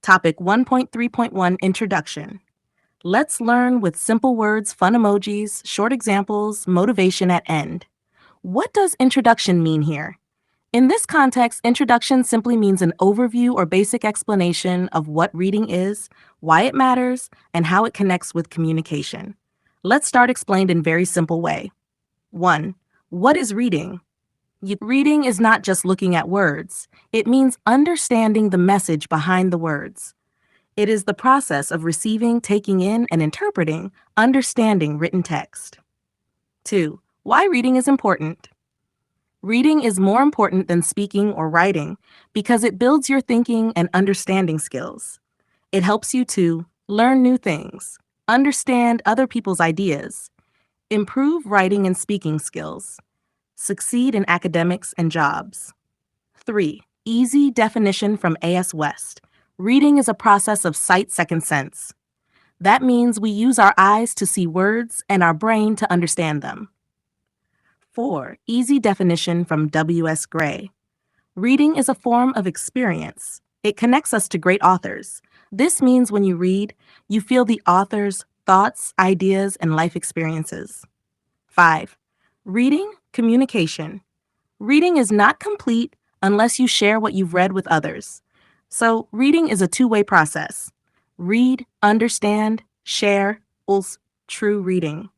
Topic 1.3.1 Introduction. Let's learn with simple words, fun emojis, short examples, motivation at end. What does introduction mean here? In this context, introduction simply means an overview or basic explanation of what reading is, why it matters, and how it connects with communication. Let's start explained in very simple way. 1. What is reading? Reading is not just looking at words. It means understanding the message behind the words. It is the process of receiving, taking in, and interpreting, understanding written text. 2. Why reading is important. Reading is more important than speaking or writing because it builds your thinking and understanding skills. It helps you to learn new things, understand other people's ideas, improve writing and speaking skills, succeed in academics and jobs. 3. Easy definition from A.S. West. Reading is a process of sight second sense. That means we use our eyes to see words and our brain to understand them. 4. Easy definition from W.S. Gray. Reading is a form of experience. It connects us to great authors. This means when you read, you feel the author's thoughts, ideas, and life experiences. 5. Reading, communication. Reading is not complete unless you share what you've read with others. So, reading is a two-way process. Read, understand, share, equals true reading.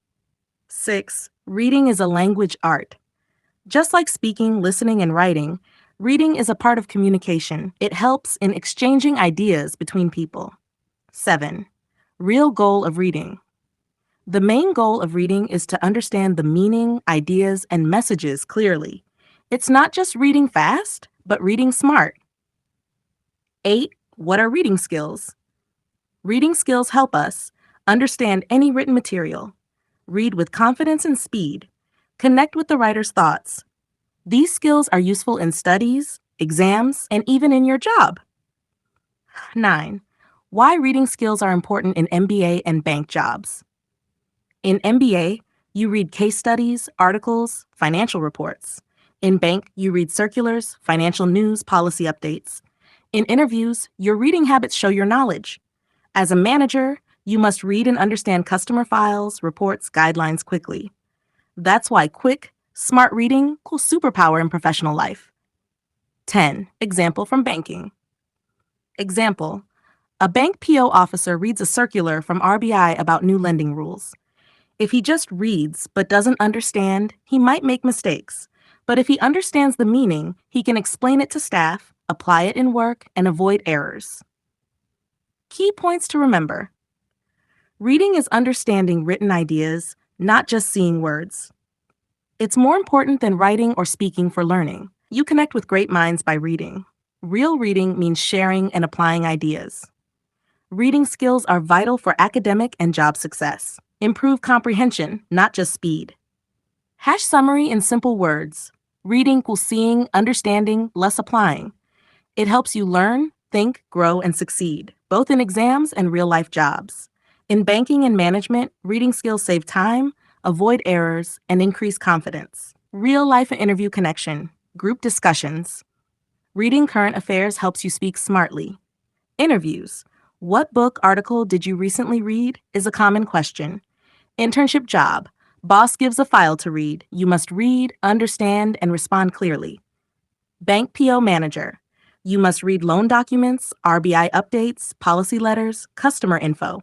6. Reading is a language art. Just like speaking, listening, and writing, reading is a part of communication. It helps in exchanging ideas between people. 7. Real goal of reading. The main goal of reading is to understand the meaning, ideas, and messages clearly. It's not just reading fast, but reading smart. 8. What are reading skills? Reading skills help us understand any written material, read with confidence and speed, connect with the writer's thoughts. These skills are useful in studies, exams, and even in your job. 9. Why reading skills are important in MBA and bank jobs. In MBA, you read case studies, articles, financial reports. In bank, you read circulars, financial news, policy updates. In interviews, your reading habits show your knowledge. As a manager, you must read and understand customer files, reports, guidelines quickly. That's why quick, smart reading equals superpower in professional life. 10. Example from banking. Example. A bank PO officer reads a circular from RBI about new lending rules. If he just reads but doesn't understand, he might make mistakes. But if he understands the meaning, he can explain it to staff, apply it in work, and avoid errors. Key points to remember. Reading is understanding written ideas, not just seeing words. It's more important than writing or speaking for learning. You connect with great minds by reading. Real reading means sharing and applying ideas. Reading skills are vital for academic and job success. Improve comprehension, not just speed. Hash summary in simple words. Reading equals seeing, understanding, less applying. It helps you learn, think, grow, and succeed, both in exams and real-life jobs. In banking and management, reading skills save time, avoid errors, and increase confidence. Real-life interview connection, group discussions. Reading current affairs helps you speak smartly. Interviews. What book, article did you recently read is a common question. Internship job. Boss gives a file to read. You must read, understand, and respond clearly. Bank PO manager. You must read loan documents, RBI updates, policy letters, customer info.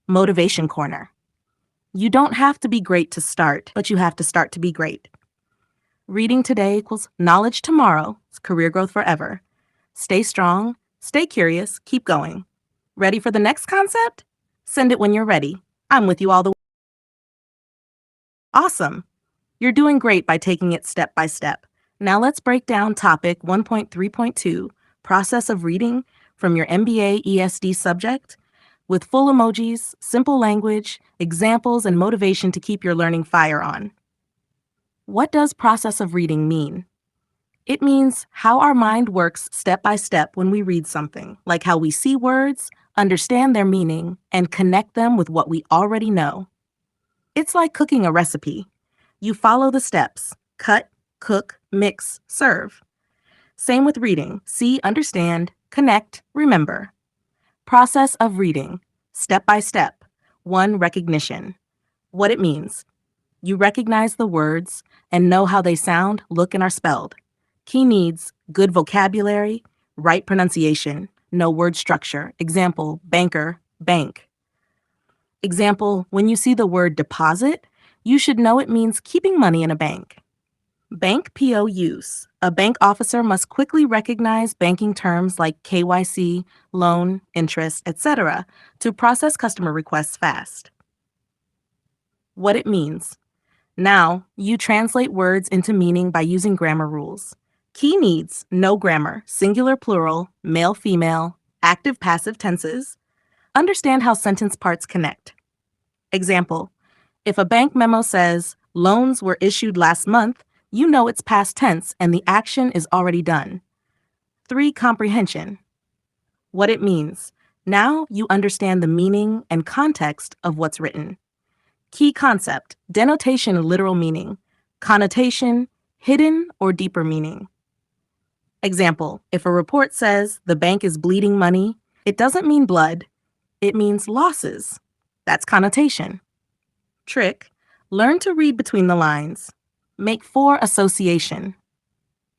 Motivation corner. You don't have to be great to start, but you have to start to be great. Reading today equals knowledge tomorrow, career growth forever. Stay strong, stay curious, keep going. Ready for the next concept? Send it when you're ready. I'm with you all the way. Awesome. You're doing great by taking it step by step. Now let's break down topic 1.3.2, process of reading, from your MBA ESD subject, with full emojis, simple language, examples, and motivation to keep your learning fire on. What does process of reading mean? It means how our mind works step by step when we read something, like how we see words, understand their meaning, and connect them with what we already know. It's like cooking a recipe. You follow the steps: cut, cook, mix, serve. Same with reading: see, understand, Connect, remember. Process of reading. Step by step. 1. Recognition. What it means. You recognize the words and know how they sound, look, and are spelled. Key needs: good vocabulary, right pronunciation, know word structure. Example, banker, bank. Example, when you see the word deposit, you should know it means keeping money in a bank. Bank PO use. A bank officer must quickly recognize banking terms like KYC, loan, interest, etc. to process customer requests fast. What it means. Now, you translate words into meaning by using grammar rules. Key needs: know grammar, singular plural, male female, active passive tenses. Understand how sentence parts connect. Example, if a bank memo says, loans were issued last month, you know it's past tense and the action is already done. 3. Comprehension. What it means. Now you understand the meaning and context of what's written. Key concept, denotation of literal meaning, connotation, hidden or deeper meaning. Example, if a report says the bank is bleeding money, it doesn't mean blood, it means losses. That's connotation. Trick, learn to read between the lines. Make 4. Association.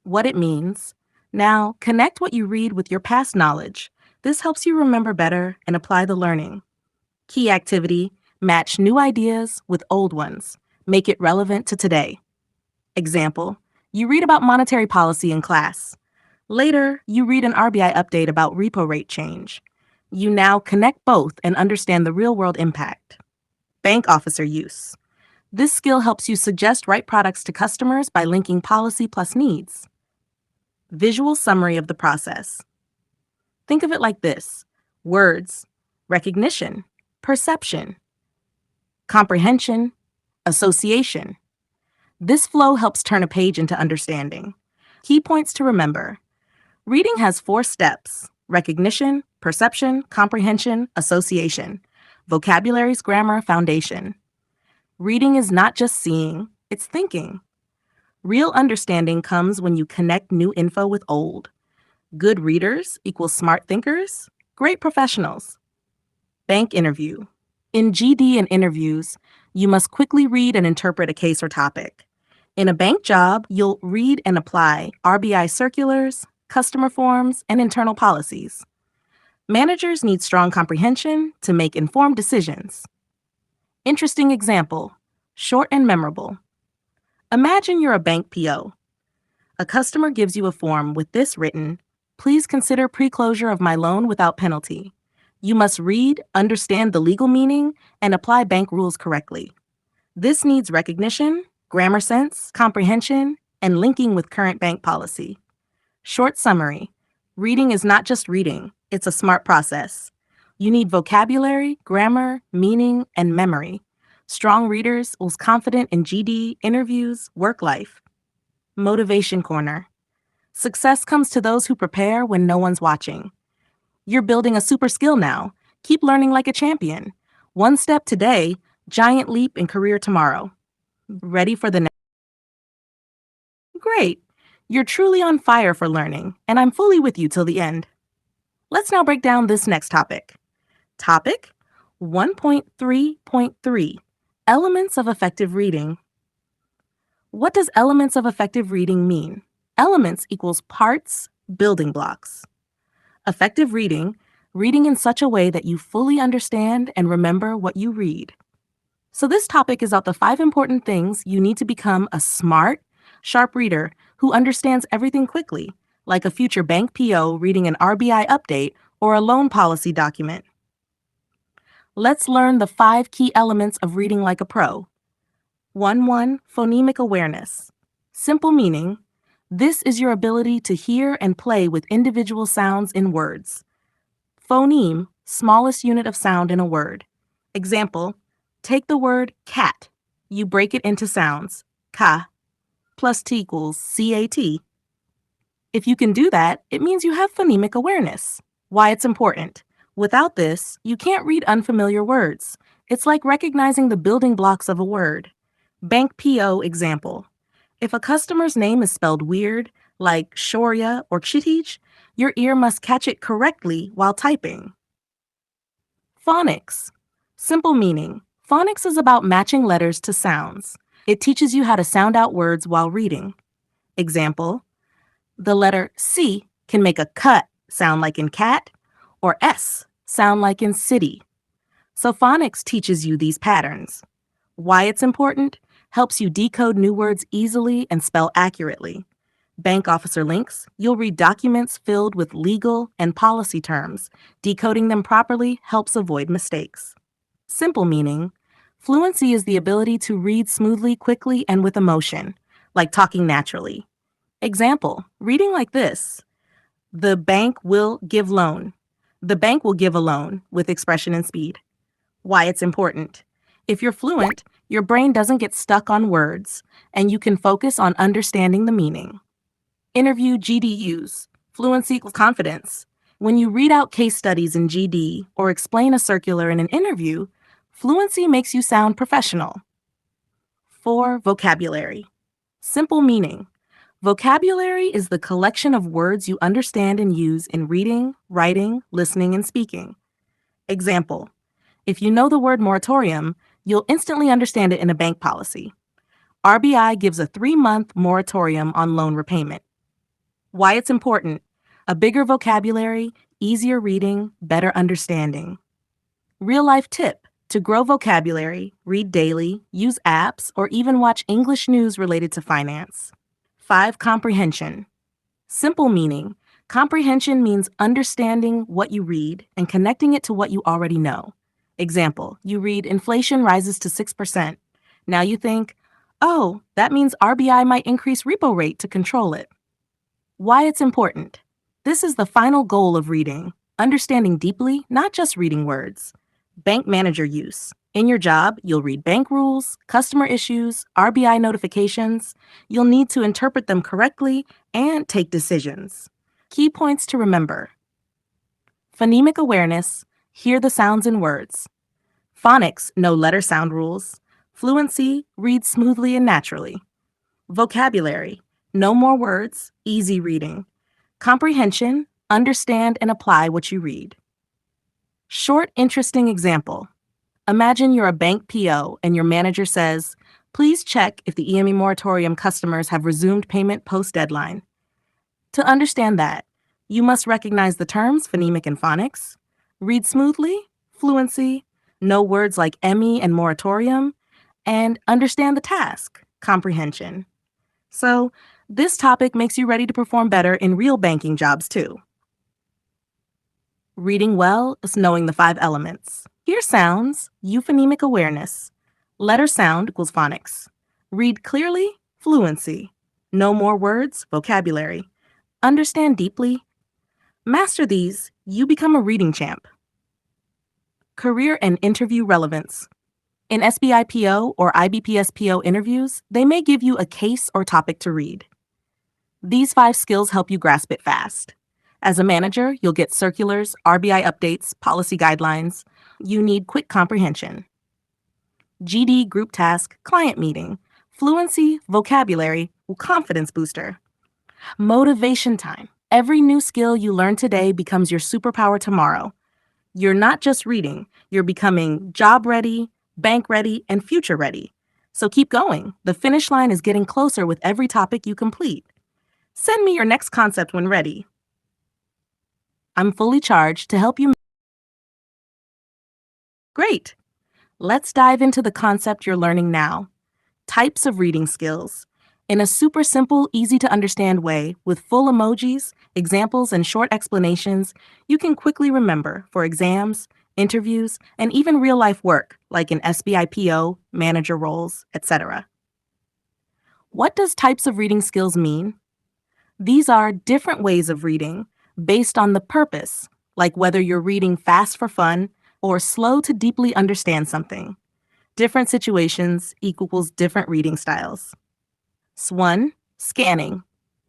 What it means. Now, connect what you read with your past knowledge. This helps you remember better and apply the learning. Key activity, match new ideas with old ones. Make it relevant to today. Example, you read about monetary policy in class. Later, you read an RBI update about repo rate change. You now connect both and understand the real-world impact. Bank officer use. This skill helps you suggest right products to customers by linking policy plus needs. Visual summary of the process. Think of it like this: words, recognition, perception, comprehension, association. This flow helps turn a page into understanding. Key points to remember. Reading has 4 steps: recognition, perception, comprehension, association. Vocabularies, grammar, foundation. Reading is not just seeing, it's thinking. Real understanding comes when you connect new info with old. Good readers equals smart thinkers, great professionals. Bank interview. In GD and interviews, you must quickly read and interpret a case or topic. In a bank job, you'll read and apply RBI circulars, customer forms, and internal policies. Managers need strong comprehension to make informed decisions. Interesting example, short and memorable. Imagine you're a bank PO. A customer gives you a form with this written, "Please consider pre-closure of my loan without penalty." You must read, understand the legal meaning, and apply bank rules correctly. This needs recognition, grammar sense, comprehension, and linking with current bank policy. Short summary. Reading is not just reading, it's a smart process. You need vocabulary, grammar, meaning, and memory. Strong readers will confident in GD, interviews, work life. Motivation corner. Success comes to those who prepare when no one's watching. You're building a super skill now. Keep learning like a champion. One step today, giant leap in career tomorrow. Ready for the next? Great. You're truly on fire for learning, and I'm fully with you till the end. Let's now break down this next topic. Topic 1.3.3 Elements of Effective Reading. What does elements of effective reading mean? Elements equals parts, building blocks. Effective reading, reading in such a way that you fully understand and remember what you read. So this topic is about the 5 important things you need to become a smart, sharp reader who understands everything quickly, like a future bank PO reading an RBI update or a loan policy document. Let's learn the 5 key elements of reading like a pro. 1. Phonemic awareness. Simple meaning, this is your ability to hear and play with individual sounds in words. Phoneme, smallest unit of sound in a word. Example, take the word cat. You break it into sounds. Ka plus T equals CAT. If you can do that, it means you have phonemic awareness. Why it's important. Without this, you can't read unfamiliar words. It's like recognizing the building blocks of a word. Bank PO example. If a customer's name is spelled weird, like Shoria or Chitij, Your ear must catch it correctly while typing. Phonics. Simple meaning. Phonics is about matching letters to sounds. It teaches you how to sound out words while reading. Example, the letter C can make a cut sound like in cat, or S sound like in city. So phonics teaches you these patterns. Why it's important? Helps you decode new words easily and spell accurately. Bank officer links, you'll read documents filled with legal and policy terms. Decoding them properly helps avoid mistakes. Simple meaning, fluency is the ability to read smoothly, quickly, and with emotion, like talking naturally. Example, reading like this, the bank will give loan. The bank will give a loan with expression and speed. Why it's important. If you're fluent, your brain doesn't get stuck on words, and you can focus on understanding the meaning. Interview GDUs. Fluency equals confidence. When you read out case studies in GD or explain a circular in an interview, fluency makes you sound professional. 4. Vocabulary. Simple meaning. Vocabulary is the collection of words you understand and use in reading, writing, listening, and speaking. Example, if you know the word moratorium, you'll instantly understand it in a bank policy. RBI gives a 3-month moratorium on loan repayment. Why it's important. A bigger vocabulary, easier reading, better understanding. Real-life tip. To grow vocabulary, read daily, use apps, or even watch English news related to finance. 5. Comprehension. Simple meaning. Comprehension means understanding what you read and connecting it to what you already know. Example, you read inflation rises to 6%. Now you think, oh, that means RBI might increase repo rate to control it. Why it's important. This is the final goal of reading, understanding deeply, not just reading words. Bank manager use. In your job, you'll read bank rules, customer issues, RBI notifications. You'll need to interpret them correctly and take decisions. Key points to remember. Phonemic awareness, hear the sounds in words. Phonics, know letter sound rules. Fluency, read smoothly and naturally. Vocabulary, know more words, easy reading. Comprehension, understand and apply what you read. Short, interesting example. Imagine you're a bank PO and your manager says, please check if the EME moratorium customers have resumed payment post-deadline. To understand that, you must recognize the terms phonemic and phonics, read smoothly, fluency, know words like EME and moratorium, and understand the task, comprehension. So, this topic makes you ready to perform better in real banking jobs too. Reading well is knowing the 5 elements. Hear sounds, euphonemic awareness. Letter sound equals phonics. Read clearly, fluency. Know more words, vocabulary. Understand deeply. Master these, you become a reading champ. Career and interview relevance. In SBIPO or IBPSPO interviews, they may give you a case or topic to read. These 5 skills help you grasp it fast. As a manager, you'll get circulars, RBI updates, policy guidelines. You need quick comprehension. GD group task, client meeting, fluency, vocabulary, confidence booster. Motivation time. Every new skill you learn today becomes your superpower tomorrow. You're not just reading, you're becoming job ready, bank ready, and future ready. So keep going. The finish line is getting closer with every topic you complete. Send me your next concept when ready. I'm fully charged to help you. Great! Let's dive into the concept you're learning now. Types of reading skills. In a super simple, easy to understand way, with full emojis, examples, and short explanations, you can quickly remember for exams, interviews, and even real life work, like in SBIPO, manager roles, etc. What does types of reading skills mean? These are different ways of reading based on the purpose, like whether you're reading fast for fun or slow to deeply understand something. Different situations equals different reading styles. S1, scanning,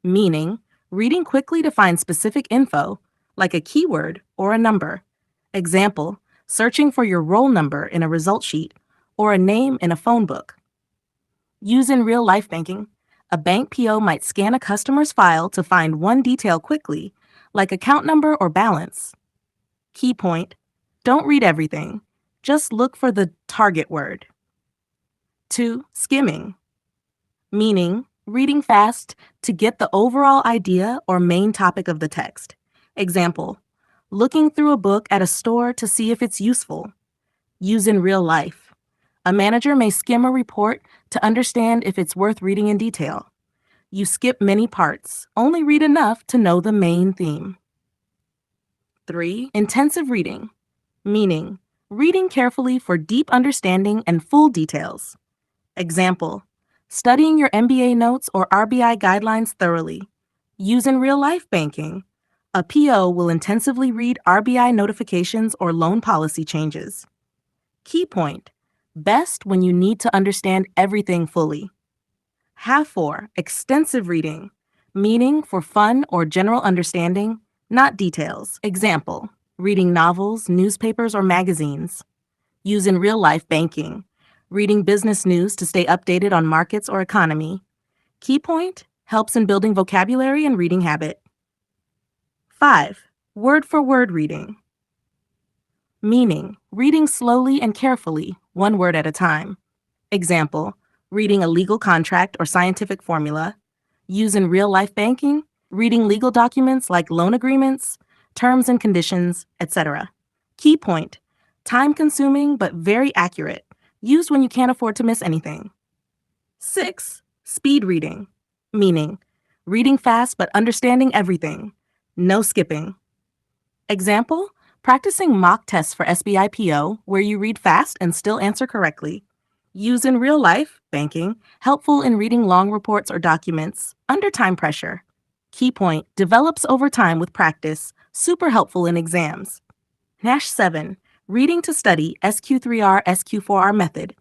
meaning reading quickly to find specific info, like a keyword or a number. Example, searching for your roll number in a result sheet or a name in a phone book. Use in real life banking. A bank PO might scan a customer's file to find one detail quickly, like account number or balance. Key point: don't read everything, just look for the target word. 2. Skimming, meaning reading fast to get the overall idea or main topic of the text. Example: looking through a book at a store to see if it's useful. Use in real life. A manager may skim a report to understand if it's worth reading in detail. You skip many parts, only read enough to know the main theme. 3. Intensive reading, meaning reading carefully for deep understanding and full details. Example: studying your MBA notes or RBI guidelines thoroughly. Use in real-life banking. A PO will intensively read RBI notifications or loan policy changes. Key point: best when you need to understand everything fully. 4. Extensive reading, meaning for fun or general understanding, not details. Example: reading novels, newspapers, or magazines. Use in real-life banking. Reading business news to stay updated on markets or economy. Key point: helps in building vocabulary and reading habit. 5. Word-for-word reading, meaning reading slowly and carefully, one word at a time. Example: reading a legal contract or scientific formula. Use in real-life banking, reading legal documents like loan agreements, terms and conditions, etc. Key point: time-consuming but very accurate. Used when you can't afford to miss anything. 6. Speed reading, meaning reading fast but understanding everything. No skipping. Example: practicing mock tests for SBIPO where you read fast and still answer correctly. Use in real life banking, helpful in reading long reports or documents under time pressure. Key point: develops over time with practice, super helpful in exams. 7. Reading to study SQ3R, SQ4R method,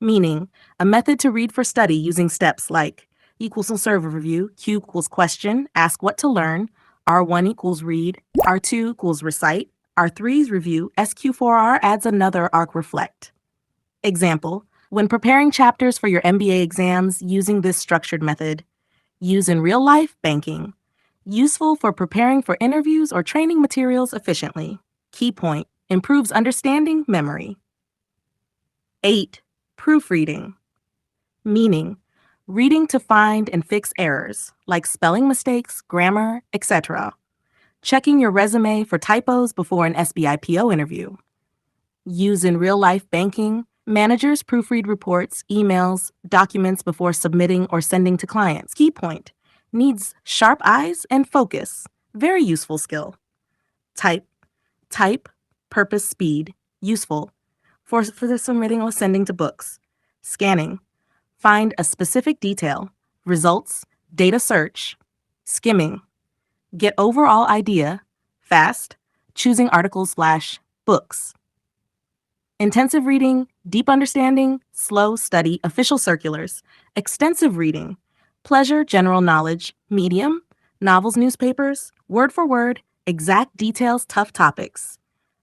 meaning a method to read for study using steps like equals server review, Q equals question, ask what to learn, R1 equals read, R2 equals recite, R3 is review, SQ4R adds another arc reflect. Example: when preparing chapters for your MBA exams using this structured method. Use in real life banking. Useful for preparing for interviews or training materials efficiently. Key point: improves understanding, memory. 8. Proofreading, meaning reading to find and fix errors like spelling mistakes, grammar, etc. Checking your resume for typos before an SBIPO interview. Use in real-life banking. Managers proofread reports, emails, documents before submitting or sending to clients. Key point: needs sharp eyes and focus. Very useful skill. Type, purpose, speed. Useful for the submitting or sending to books. Scanning, find a specific detail. Results, data search. Skimming, get overall idea. Fast, choosing articles/books. Intensive reading, deep understanding, slow study, official circulars. Extensive reading, pleasure, general knowledge. Medium, novels, newspapers, word for word, exact details, tough topics.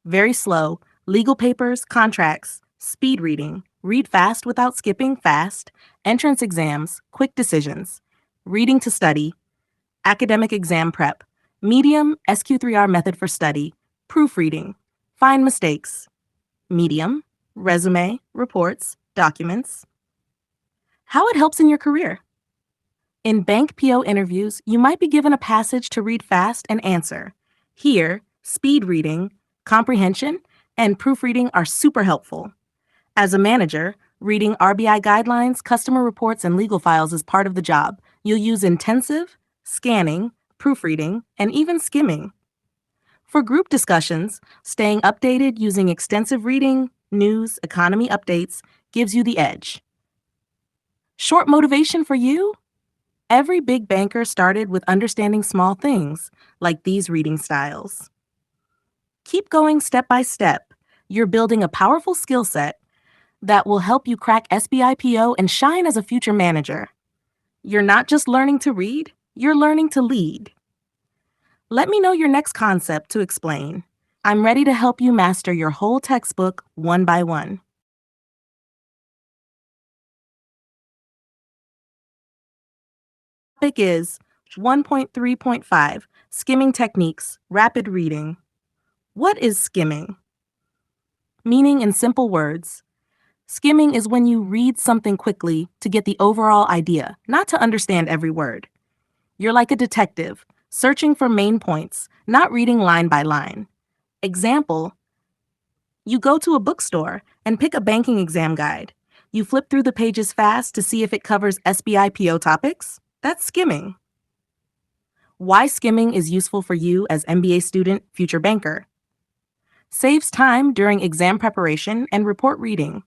Very slow, legal papers, contracts. Speed reading, read fast without skipping. Fast, entrance exams, quick decisions. Reading to study, academic exam prep. Medium, SQ3R method for study. Proofreading, find mistakes. Medium, resume, reports, documents. How it helps in your career. In bank PO interviews, you might be given a passage to read fast and answer. Here, speed reading, comprehension, and proofreading are super helpful. As a manager, reading RBI guidelines, customer reports, and legal files is part of the job. You'll use intensive, scanning, proofreading, and even skimming. For group discussions, staying updated using extensive reading, news, economy updates gives you the edge. Short motivation for you? Every big banker started with understanding small things, like these reading styles. Keep going step by step. You're building a powerful skill set that will help you crack SBIPO and shine as a future manager. You're not just learning to read, you're learning to lead. Let me know your next concept to explain. I'm ready to help you master your whole textbook one by one. Topic is 1.3.5 Skimming Techniques, Rapid Reading. What is skimming? Meaning in simple words. Skimming is when you read something quickly to get the overall idea, not to understand every word. You're like a detective, searching for main points, not reading line by line. Example, you go to a bookstore and pick a banking exam guide. You flip through the pages fast to see if it covers SBIPO topics. That's skimming. Why skimming is useful for you as MBA student, future banker. Saves time during exam preparation and report reading.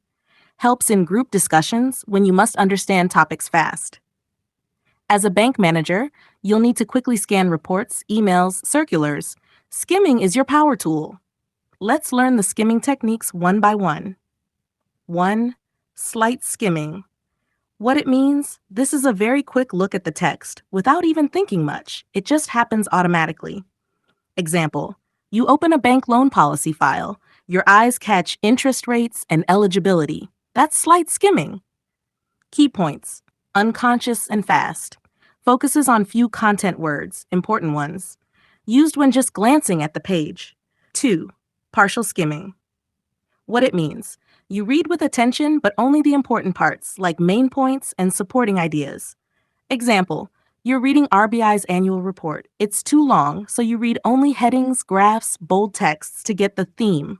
Helps in group discussions when you must understand topics fast. As a bank manager, you'll need to quickly scan reports, emails, circulars. Skimming is your power tool. Let's learn the skimming techniques one by one. 1. Slight skimming. What it means, this is a very quick look at the text without even thinking much. It just happens automatically. Example, you open a bank loan policy file. Your eyes catch interest rates and eligibility. That's slight skimming. Key points, unconscious and fast. Focuses on few content words, important ones. Used when just glancing at the page. 2. Partial skimming. What it means, you read with attention but only the important parts, like main points and supporting ideas. Example, you're reading RBI's annual report. It's too long, so you read only headings, graphs, bold texts to get the theme.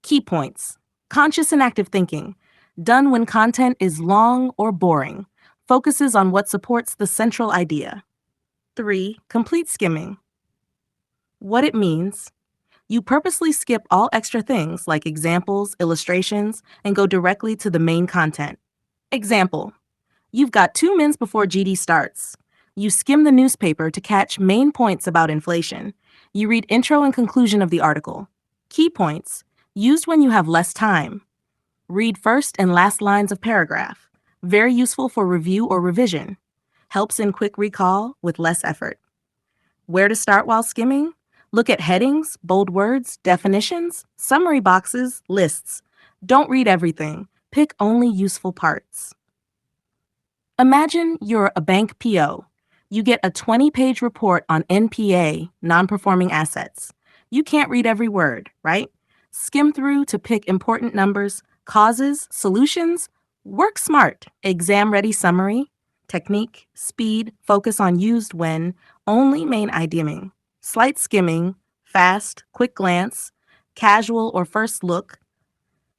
Key points, conscious and active thinking. Done when content is long or boring. Focuses on what supports the central idea. 3. Complete skimming. What it means, you purposely skip all extra things like examples, illustrations, and go directly to the main content. Example, you've got 2 minutes before GD starts. You skim the newspaper to catch main points about inflation. You read intro and conclusion of the article. Key points, used when you have less time. Read first and last lines of paragraph. Very useful for review or revision. Helps in quick recall with less effort. Where to start while skimming? Look at headings, bold words, definitions, summary boxes, lists. Don't read everything. Pick only useful parts. Imagine you're a bank PO. You get a 20-page report on NPA, non-performing assets. You can't read every word, right? Skim through to pick important numbers, causes, solutions. Work smart. Exam-ready summary. Technique, speed, focus on used when, only main idea. Slight skimming, fast, quick glance, casual or first look,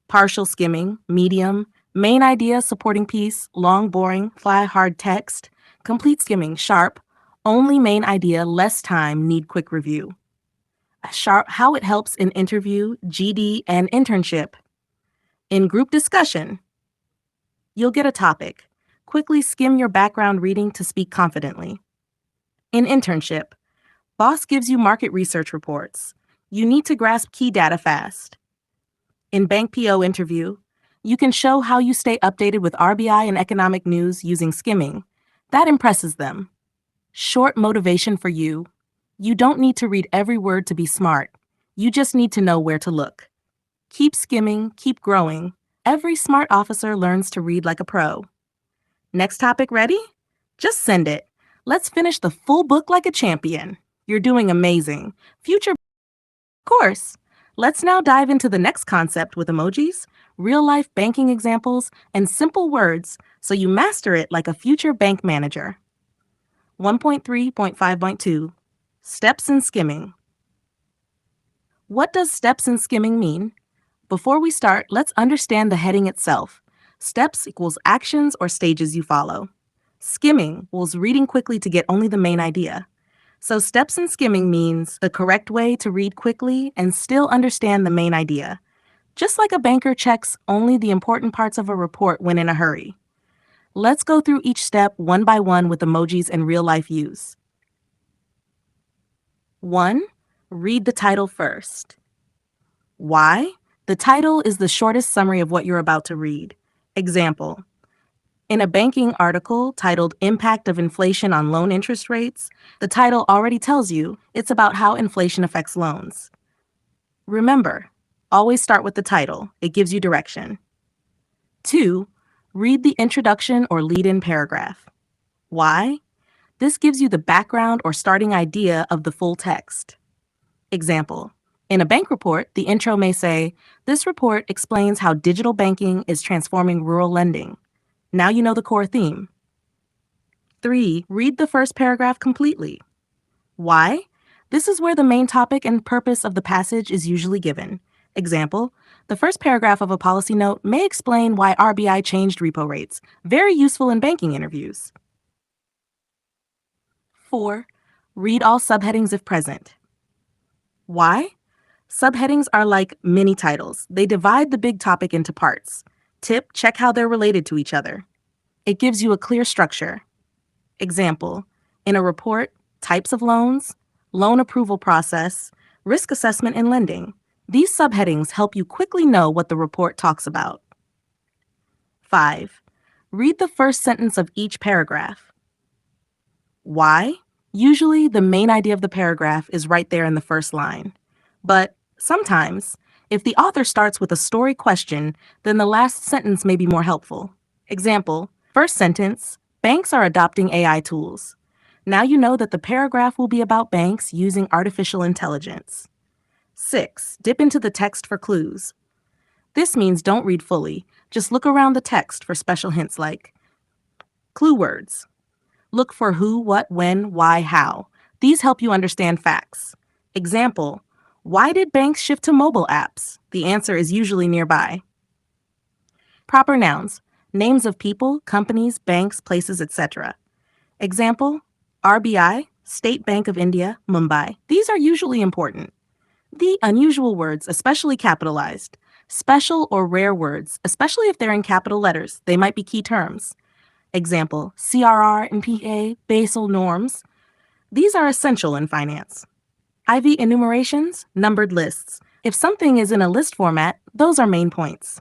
partial skimming, medium, main idea, supporting piece, long, boring, fly, hard text, complete skimming, sharp, only main idea, less time, need quick review. Sharp, how it helps in interview, GD, and internship. In group discussion, you'll get a topic. Quickly skim your background reading to speak confidently. In internship, boss gives you market research reports. You need to grasp key data fast. In bank PO interview, you can show how you stay updated with RBI and economic news using skimming. That impresses them. Short motivation for you. You don't need to read every word to be smart. You just need to know where to look. Keep skimming, keep growing. Every smart officer learns to read like a pro. Next topic ready? Just send it. Let's finish the full book like a champion. You're doing amazing. Future course. Let's now dive into the next concept with emojis, real-life banking examples, and simple words so you master it like a future bank manager. 1.3.5.2 Steps in Skimming. What does steps in skimming mean? Before we start, let's understand the heading itself. Steps equals actions or stages you follow. Skimming equals reading quickly to get only the main idea. So steps in skimming means the correct way to read quickly and still understand the main idea. Just like a banker checks only the important parts of a report when in a hurry. Let's go through each step one by one with emojis and real-life use. 1. Read the title first. Why? The title is the shortest summary of what you're about to read. Example. In a banking article titled Impact of Inflation on Loan Interest Rates, the title already tells you it's about how inflation affects loans. Remember, always start with the title. It gives you direction. 2. Read the introduction or lead-in paragraph. Why? This gives you the background or starting idea of the full text. Example: in a bank report, the intro may say, "This report explains how digital banking is transforming rural lending." Now you know the core theme. 3. Read the first paragraph completely. Why? This is where the main topic and purpose of the passage is usually given. Example: the first paragraph of a policy note may explain why RBI changed repo rates. Very useful in banking interviews. 4. Read all subheadings if present. Why? Subheadings are like mini titles. They divide the big topic into parts. Tip: check how they're related to each other. It gives you a clear structure. Example: in a report, types of loans, loan approval process, risk assessment and lending. These subheadings help you quickly know what the report talks about. 5. Read the first sentence of each paragraph. Why? Usually, the main idea of the paragraph is right there in the first line. But sometimes, if the author starts with a story question, then the last sentence may be more helpful. Example: first sentence, banks are adopting AI tools. Now you know that the paragraph will be about banks using artificial intelligence. 6. Dip into the text for clues. This means don't read fully. Just look around the text for special hints like clue words. Look for who, what, when, why, how. These help you understand facts. Example: why did banks shift to mobile apps? The answer is usually nearby. Proper nouns: names of people, companies, banks, places, etc. Example: RBI, State Bank of India, Mumbai. These are usually important. The unusual words, especially capitalized. Special or rare words, especially if they're in capital letters, they might be key terms. Example: CRR and PA, Basel norms. These are essential in finance. IV enumerations, numbered lists. If something is in a list format, those are main points.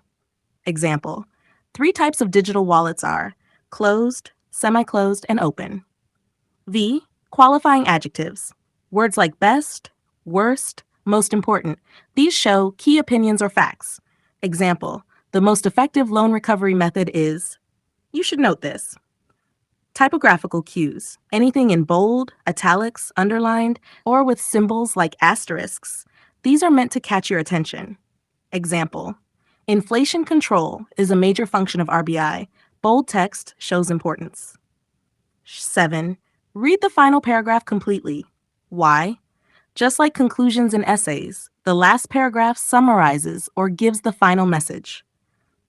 Example: 3 types of digital wallets are closed, semi-closed, and open. V. Qualifying adjectives. Words like best, worst, most important. These show key opinions or facts. Example: the most effective loan recovery method is. You should note this. Typographical cues. Anything in bold, italics, underlined, or with symbols like asterisks. These are meant to catch your attention. Example: inflation control is a major function of RBI. Bold text shows importance. 7. Read the final paragraph completely. Why? Just like conclusions in essays, the last paragraph summarizes or gives the final message.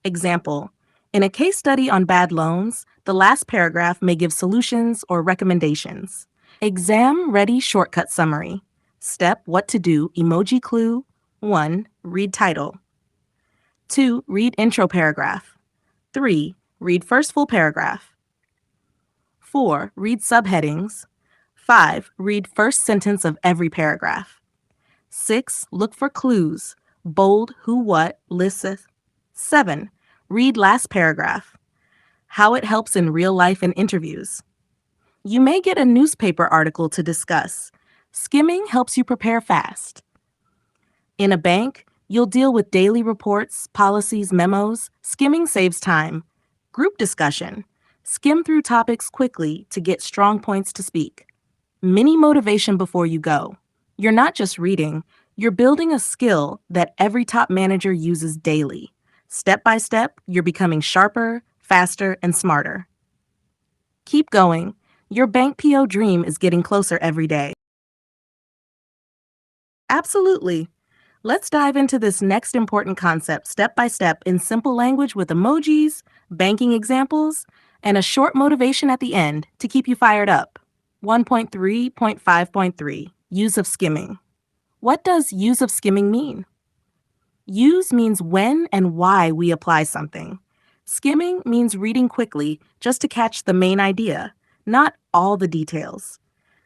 Example: in a case study on bad loans, the last paragraph may give solutions or recommendations. Exam ready shortcut summary. Step: what to do, emoji clue. 1. Read title. 2. Read intro paragraph. 3. Read first full paragraph. 4. Read subheadings. 5. Read first sentence of every paragraph. 6. Look for clues. Bold who, what, listeth. 7. Read last paragraph. How it helps in real life and interviews. You may get a newspaper article to discuss. Skimming helps you prepare fast. In a bank, you'll deal with daily reports, policies, memos. Skimming saves time. Group discussion. Skim through topics quickly to get strong points to speak. Mini motivation before you go. You're not just reading, you're building a skill that every top manager uses daily. Step by step, you're becoming sharper, faster, and smarter. Keep going. Your bank PO dream is getting closer every day. Absolutely. Let's dive into this next important concept step by step in simple language with emojis, banking examples, and a short motivation at the end to keep you fired up. 1.3.5.3 Use of skimming. What does use of skimming mean? Use means when and why we apply something. Skimming means reading quickly just to catch the main idea, not all the details.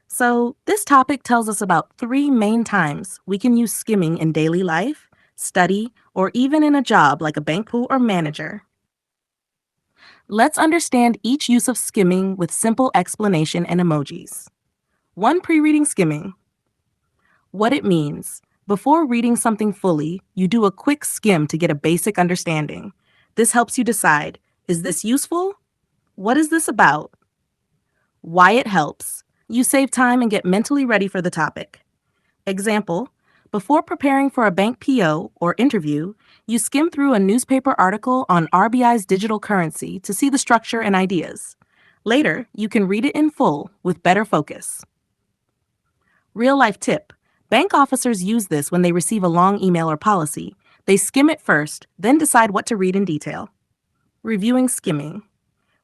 So, this topic tells us about 3 main times we can use skimming in daily life, study, or even in a job like a bank pool or manager. Let's understand each use of skimming with simple explanation and emojis. 1. Pre-reading skimming. What it means. Before reading something fully, you do a quick skim to get a basic understanding. This helps you decide, is this useful? What is this about? Why it helps. You save time and get mentally ready for the topic. Example, before preparing for a bank PO or interview, you skim through a newspaper article on RBI's digital currency to see the structure and ideas. Later, you can read it in full with better focus. Real life tip. Bank officers use this when they receive a long email or policy. They skim it first, then decide what to read in detail. Reviewing skimming.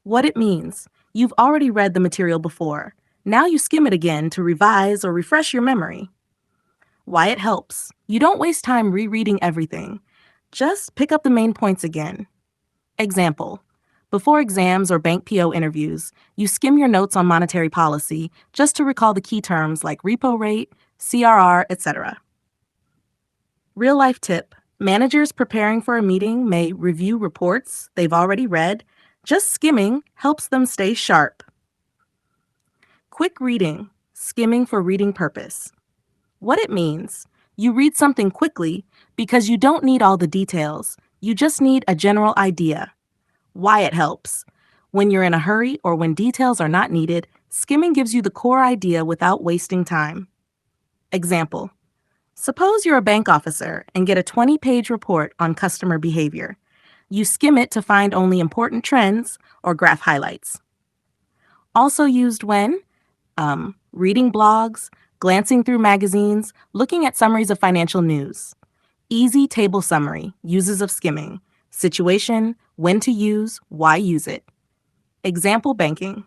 What it means. You've already read the material before. Now you skim it again to revise or refresh your memory. Why it helps. You don't waste time rereading everything. Just pick up the main points again. Example. Before exams or bank PO interviews, you skim your notes on monetary policy just to recall the key terms like repo rate, CRR, etc. Real life tip. Managers preparing for a meeting may review reports they've already read. Just skimming helps them stay sharp. Quick reading. Skimming for reading purpose. What it means. You read something quickly because you don't need all the details. You just need a general idea. Why it helps. When you're in a hurry or when details are not needed, skimming gives you the core idea without wasting time. Example. Suppose you're a bank officer and get a 20-page report on customer behavior. You skim it to find only important trends or graph highlights. Also used when reading blogs, glancing through magazines, looking at summaries of financial news. Easy table summary, uses of skimming. Situation, when to use, why use it. Example banking.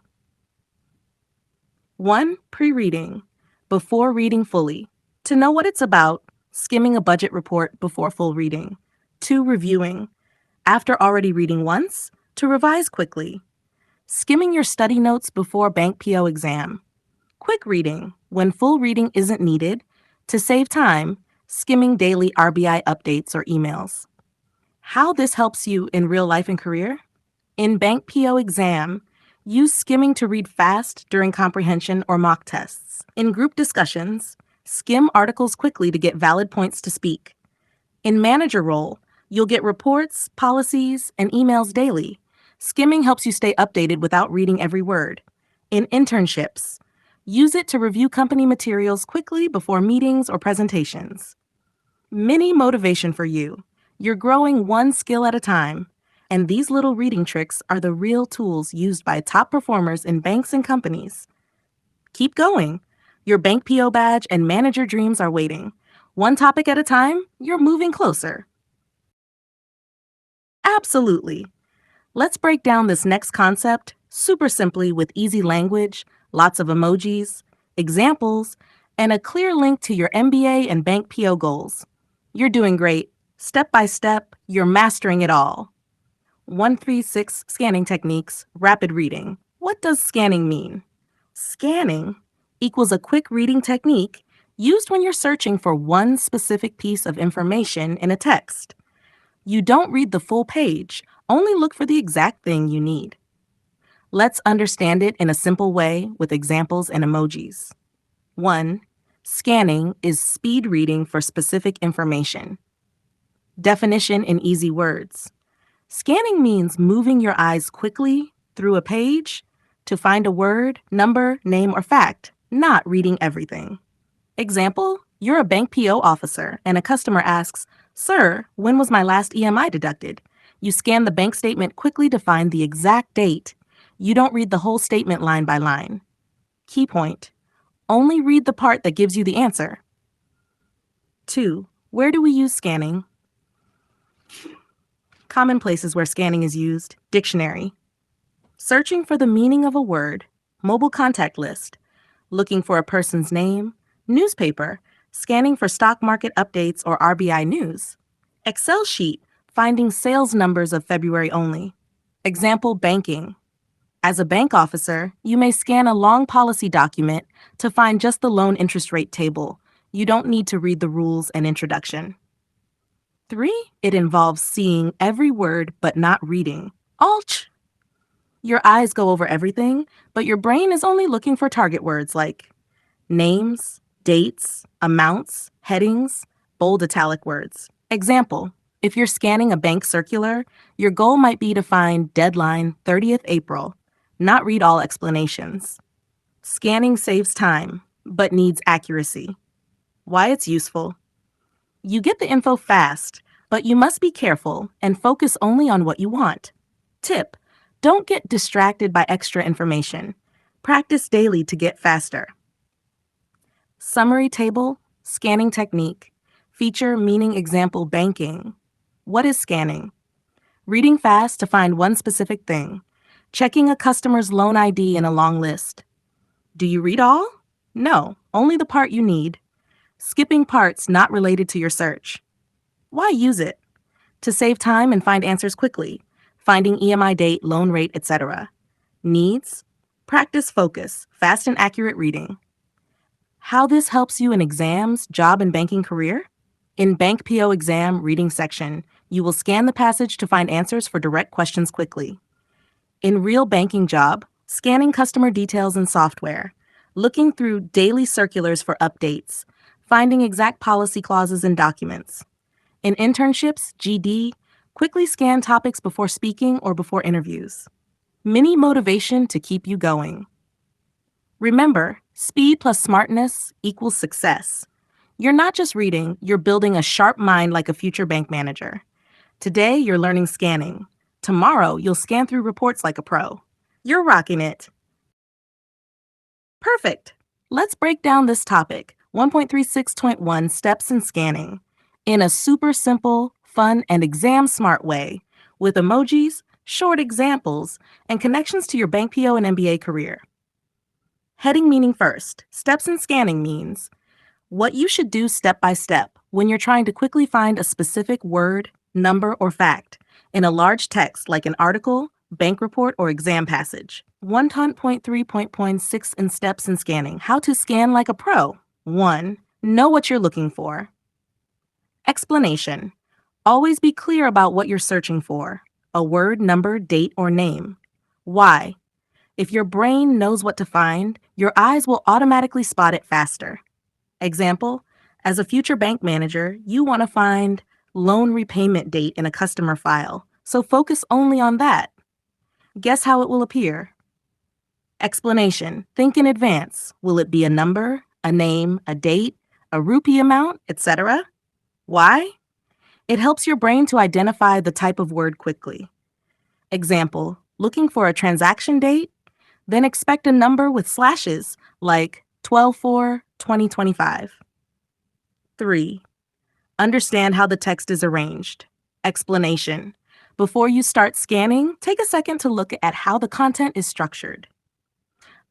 1. Pre-reading, before reading fully. To know what it's about, skimming a budget report before full reading. 2. Reviewing, after already reading once, to revise quickly. Skimming your study notes before bank PO exam. Quick reading, when full reading isn't needed. To save time, skimming daily RBI updates or emails. How this helps you in real life and career? In bank PO exam, use skimming to read fast during comprehension or mock tests. In group discussions, skim articles quickly to get valid points to speak. In manager role, you'll get reports, policies, and emails daily. Skimming helps you stay updated without reading every word. In internships, use it to review company materials quickly before meetings or presentations. Mini motivation for you. You're growing one skill at a time, and these little reading tricks are the real tools used by top performers in banks and companies. Keep going. Your bank PO badge and manager dreams are waiting. One topic at a time, you're moving closer. Absolutely. Let's break down this next concept super simply with easy language, lots of emojis, examples, and a clear link to your MBA and bank PO goals. You're doing great. Step by step, you're mastering it all. 136 Scanning Techniques, Rapid Reading. What does scanning mean? Scanning equals a quick reading technique used when you're searching for one specific piece of information in a text. You don't read the full page, only look for the exact thing you need. Let's understand it in a simple way with examples and emojis. 1. Scanning is speed reading for specific information. Definition in easy words. Scanning means moving your eyes quickly through a page to find a word, number, name, or fact, not reading everything. Example, you're a bank PO officer and a customer asks, "Sir, when was my last EMI deducted?" You scan the bank statement quickly to find the exact date. You don't read the whole statement line by line. Key point. Only read the part that gives you the answer. 2. Where do we use scanning? Common places where scanning is used. Dictionary. Searching for the meaning of a word. Mobile contact list. Looking for a person's name. Newspaper. Scanning for stock market updates or RBI news. Excel sheet. Finding sales numbers of February only. Example, banking. As a bank officer, you may scan a long policy document to find just the loan interest rate table. You don't need to read the rules and introduction. 3. It involves seeing every word but not reading. Alch! Your eyes go over everything, but your brain is only looking for target words like names, dates, amounts, headings, bold italic words. Example, if you're scanning a bank circular, your goal might be to find deadline 30th April, not read all explanations. Scanning saves time, but needs accuracy. Why it's useful. You get the info fast, but you must be careful and focus only on what you want. Tip: don't get distracted by extra information. Practice daily to get faster. Summary table, scanning technique, feature meaning example banking. What is scanning? Reading fast to find one specific thing. Checking a customer's loan ID in a long list. Do you read all? No, only the part you need. Skipping parts not related to your search. Why use it? To save time and find answers quickly, finding EMI date, loan rate, etc. Needs? Practice focus, fast and accurate reading. How this helps you in exams, job and banking career? In Bank PO exam reading section, you will scan the passage to find answers for direct questions quickly. In real banking job, scanning customer details in software, looking through daily circulars for updates, finding exact policy clauses in documents. In internships, GD, quickly scan topics before speaking or before interviews. Mini motivation to keep you going. Remember, speed plus smartness equals success. You're not just reading, you're building a sharp mind like a future bank manager. Today, you're learning scanning. Tomorrow, you'll scan through reports like a pro. You're rocking it. Perfect. Let's break down this topic, 1.36.1 Steps in Scanning, in a super simple, fun, and exam smart way, with emojis, short examples, and connections to your bank PO and MBA career. Heading meaning first, steps in scanning means what you should do step by step when you're trying to quickly find a specific word, number, or fact in a large text like an article, bank report, or exam passage. 1.3.6 in steps in scanning. How to scan like a pro. 1. Know what you're looking for. Explanation. Always be clear about what you're searching for. A word, number, date, or name. Why? If your brain knows what to find, your eyes will automatically spot it faster. Example, as a future bank manager, you want to find loan repayment date in a customer file, so focus only on that. Guess how it will appear? Explanation. Think in advance. Will it be a number, a name, a date, a rupee amount, etc.? Why? It helps your brain to identify the type of word quickly. Example, looking for a transaction date? Then expect a number with slashes like 12/4/2025. 3. Understand how the text is arranged. Explanation. Before you start scanning, take a second to look at how the content is structured.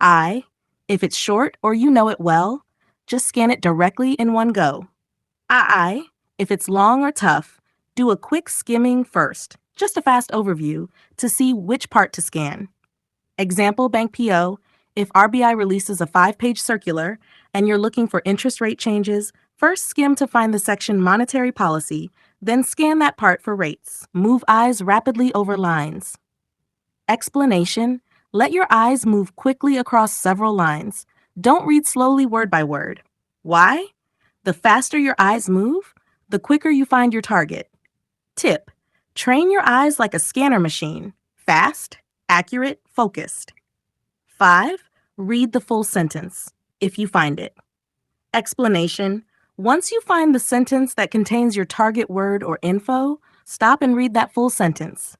If it's short or you know it well, just scan it directly in one go. If it's long or tough, do a quick skimming first, just a fast overview, to see which part to scan. Example Bank PO, if RBI releases a 5-page circular and you're looking for interest rate changes, first skim to find the section Monetary Policy, then scan that part for rates. Move eyes rapidly over lines. Explanation. Let your eyes move quickly across several lines. Don't read slowly word by word. Why? The faster your eyes move, the quicker you find your target. Tip. Train your eyes like a scanner machine. Fast, accurate, focused. 5. Read the full sentence, if you find it. Explanation. Once you find the sentence that contains your target word or info, stop and read that full sentence.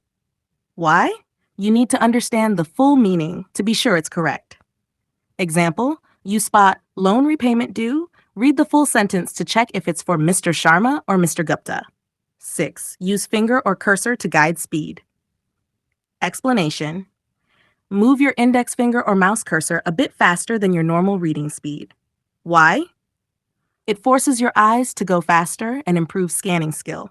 Why? You need to understand the full meaning to be sure it's correct. Example, you spot loan repayment due, read the full sentence to check if it's for Mr. Sharma or Mr. Gupta. 6. Use finger or cursor to guide speed. Explanation. Move your index finger or mouse cursor a bit faster than your normal reading speed. Why? It forces your eyes to go faster and improves scanning skill.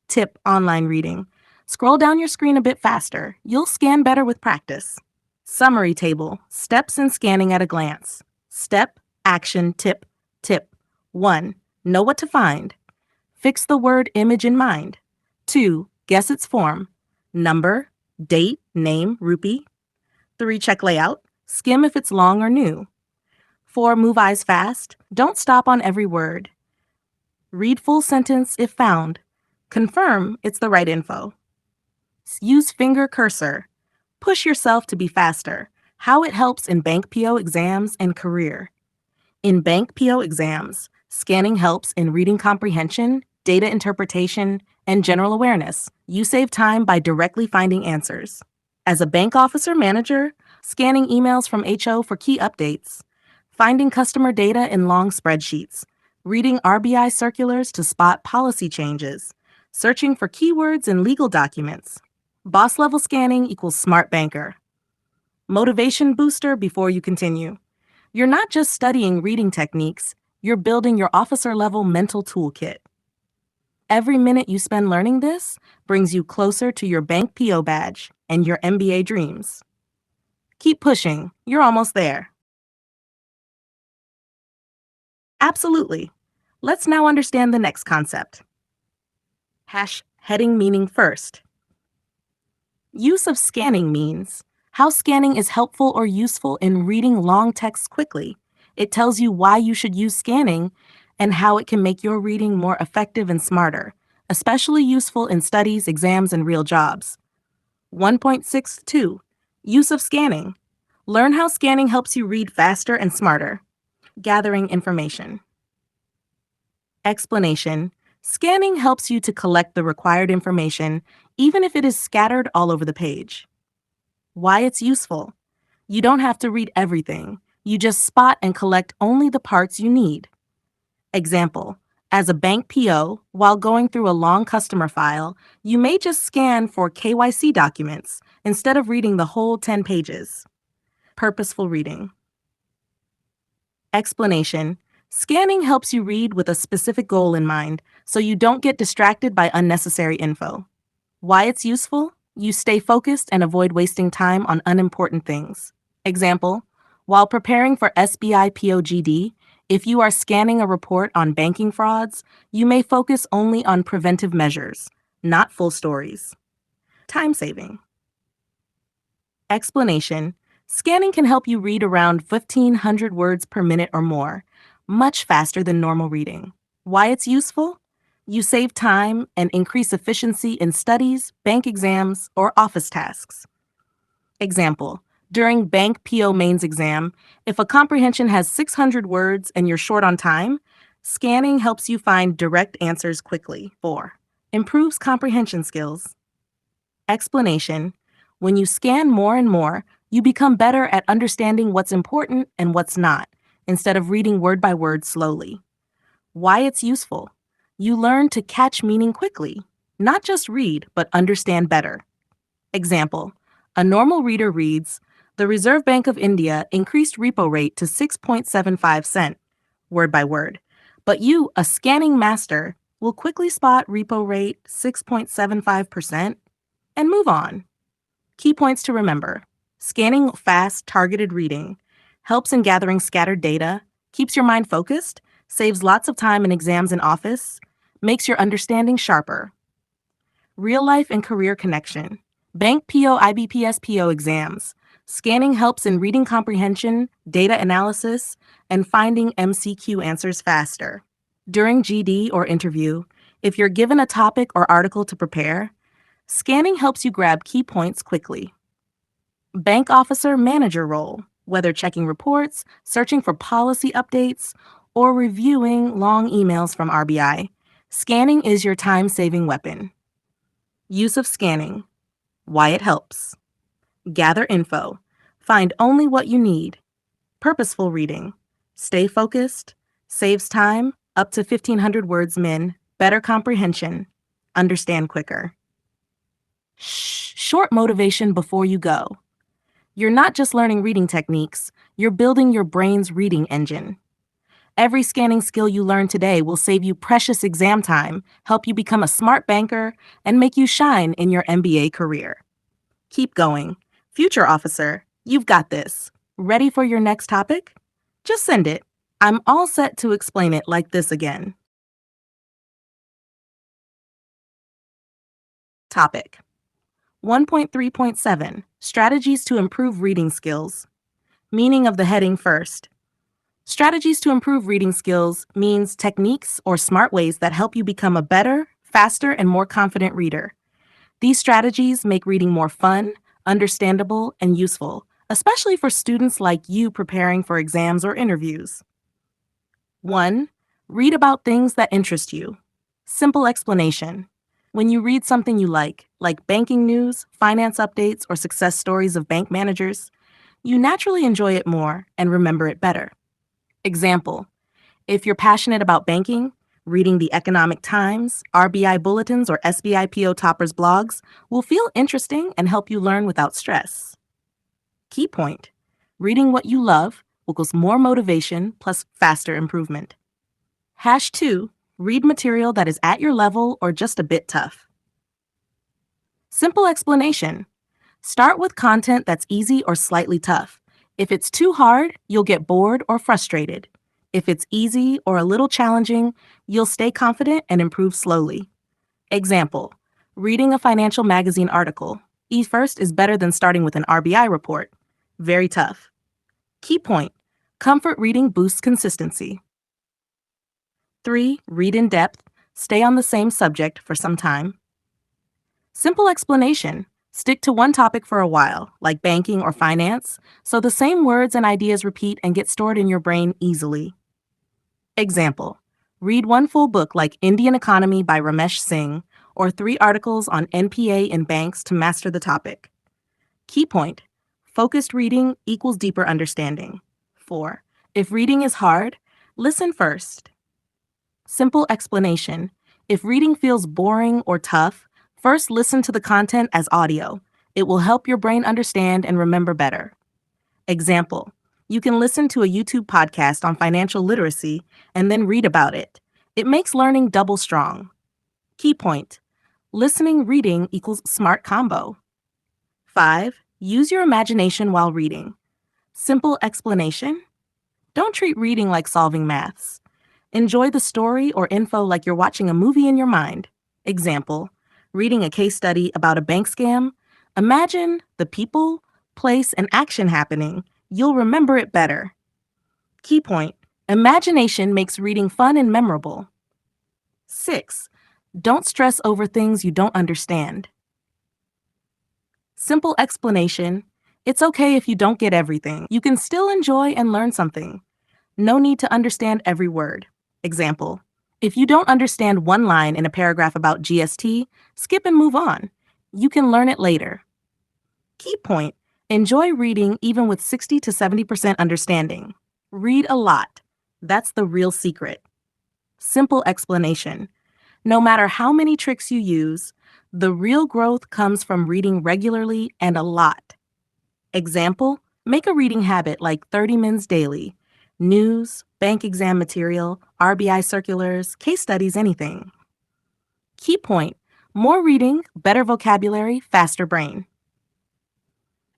Tip: online reading. Scroll down your screen a bit faster. You'll scan better with practice. Summary table. Steps in scanning at a glance. Step, action, tip, tip. 1. Know what to find. Fix the word image in mind. 2. Guess its form. Number, date, name, rupee. 3. Check layout. Skim if it's long or new. 4. Move eyes fast. Don't stop on every word. Read full sentence if found. Confirm it's the right info. Use finger cursor. Push yourself to be faster. How it helps in Bank PO exams and career. In Bank PO exams, scanning helps in reading comprehension, data interpretation, and general awareness. You save time by directly finding answers. As a bank officer manager, scanning emails from HO for key updates, finding customer data in long spreadsheets, reading RBI circulars to spot policy changes, searching for keywords in legal documents. Boss level scanning equals smart banker. Motivation booster before you continue. You're not just studying reading techniques, you're building your officer level mental toolkit. Every minute you spend learning this brings you closer to your bank PO badge and your MBA dreams. Keep pushing, you're almost there. Absolutely. Let's now understand the next concept. Heading meaning first. Use of scanning means how scanning is helpful or useful in reading long texts quickly. It tells you why you should use scanning and how it can make your reading more effective and smarter, especially useful in studies, exams, and real jobs. 1.62 Use of scanning. Learn how scanning helps you read faster and smarter. Gathering information. Explanation. Scanning helps you to collect the required information, even if it is scattered all over the page. Why it's useful. You don't have to read everything. You just spot and collect only the parts you need. Example. As a bank PO, while going through a long customer file, you may just scan for KYC documents instead of reading the whole 10 pages. Purposeful reading. Explanation. Scanning helps you read with a specific goal in mind, so you don't get distracted by unnecessary info. Why it's useful? You stay focused and avoid wasting time on unimportant things. Example, while preparing for SBI POGD, if you are scanning a report on banking frauds, you may focus only on preventive measures, not full stories. Time saving. Explanation. Scanning can help you read around 1,500 words per minute or more, much faster than normal reading. Why it's useful? You save time and increase efficiency in studies, bank exams, or office tasks. Example, during Bank PO Mains exam, if a comprehension has 600 words and you're short on time, scanning helps you find direct answers quickly. 4. Improves comprehension skills. Explanation. When you scan more and more, you become better at understanding what's important and what's not, instead of reading word by word slowly. Why it's useful. You learn to catch meaning quickly, not just read, but understand better. Example, a normal reader reads, the Reserve Bank of India increased repo rate to 6.75 cent, word by word. But you, a scanning master, will quickly spot repo rate 6.75% and move on. Key points to remember. Scanning fast, targeted reading helps in gathering scattered data, keeps your mind focused, saves lots of time in exams and office, makes your understanding sharper. Real life and career connection. Bank PO IBPS PO exams. Scanning helps in reading comprehension, data analysis, and finding MCQ answers faster. During GD or interview, if you're given a topic or article to prepare, scanning helps you grab key points quickly. Bank officer manager role, whether checking reports, searching for policy updates, or reviewing long emails from RBI, scanning is your time-saving weapon. Use of scanning. Why it helps. Gather info. Find only what you need. Purposeful reading. Stay focused. Saves time, up to 1,500 words min. Better comprehension. Understand quicker. Short motivation before you go. You're not just learning reading techniques, you're building your brain's reading engine. Every scanning skill you learn today will save you precious exam time, help you become a smart banker, and make you shine in your MBA career. Keep going. Future officer, you've got this. Ready for your next topic? Just send it. I'm all set to explain it like this again. Topic 1.3.7 Strategies to improve reading skills. Meaning of the heading first. Strategies to improve reading skills means techniques or smart ways that help you become a better, faster, and more confident reader. These strategies make reading more fun, understandable, and useful, especially for students like you preparing for exams or interviews. 1. Read about things that interest you. Simple explanation. When you read something you like banking news, finance updates, or success stories of bank managers, you naturally enjoy it more and remember it better. Example: if you're passionate about banking, reading the Economic Times, RBI bulletins, or SBIPO toppers blogs will feel interesting and help you learn without stress. Key point: reading what you love equals more motivation plus faster improvement. Hash 2, read material that is at your level or just a bit tough. Simple explanation. Start with content that's easy or slightly tough. If it's too hard, you'll get bored or frustrated. If it's easy or a little challenging, you'll stay confident and improve slowly. Example: reading a financial magazine article. E-first is better than starting with an RBI report. Very tough. Key point: comfort reading boosts consistency. 3. Read in depth. Stay on the same subject for some time. Simple explanation. Stick to one topic for a while, like banking or finance, so the same words and ideas repeat and get stored in your brain easily. Example: read one full book like Indian Economy by Ramesh Singh, or 3 articles on NPA and banks to master the topic. Key point: focused reading equals deeper understanding. 4. If reading is hard, listen first. Simple explanation. If reading feels boring or tough, first listen to the content as audio. It will help your brain understand and remember better. Example: you can listen to a YouTube podcast on financial literacy and then read about it. It makes learning double strong. Key point: listening reading equals smart combo. 5. Use your imagination while reading. Simple explanation. Don't treat reading like solving maths. Enjoy the story or info like you're watching a movie in your mind. Example: reading a case study about a bank scam. Imagine the people, place, and action happening. You'll remember it better. Key point: imagination makes reading fun and memorable. 6. Don't stress over things you don't understand. Simple explanation. It's okay if you don't get everything. You can still enjoy and learn something. No need to understand every word. Example: if you don't understand one line in a paragraph about GST, skip and move on. You can learn it later. Key point: enjoy reading even with 60 to 70% understanding. Read a lot. That's the real secret. Simple explanation. No matter how many tricks you use, the real growth comes from reading regularly and a lot. Example: make a reading habit like 30 minutes daily. News, bank exam material, RBI circulars, case studies, anything. Key point: more reading, better vocabulary, faster brain.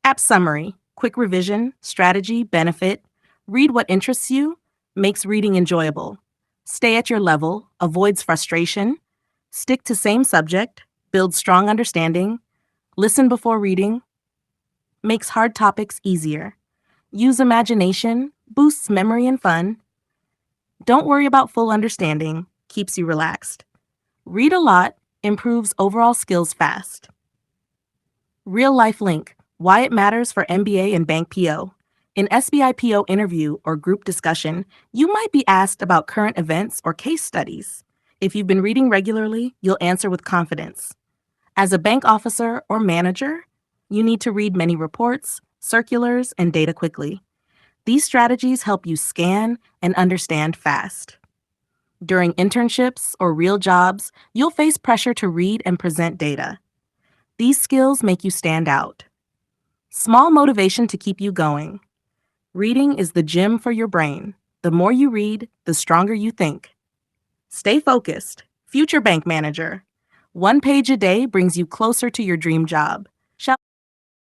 App summary: quick revision, strategy, benefit. Read what interests you, makes reading enjoyable. Stay at your level, avoids frustration. Stick to same subject, builds strong understanding. Listen before reading, makes hard topics easier. Use imagination, boosts memory and fun. Don't worry about full understanding, keeps you relaxed. Read a lot, improves overall skills fast. Real life link: why it matters for MBA and Bank PO. In SBI PO interview or group discussion, you might be asked about current events or case studies. If you've been reading regularly, you'll answer with confidence. As a bank officer or manager, you need to read many reports, circulars, and data quickly. These strategies help you scan and understand fast. During internships or real jobs, you'll face pressure to read and present data. These skills make you stand out. Small motivation to keep you going. Reading is the gym for your brain. The more you read, the stronger you think. Stay focused. Future bank manager. One page a day brings you closer to your dream job.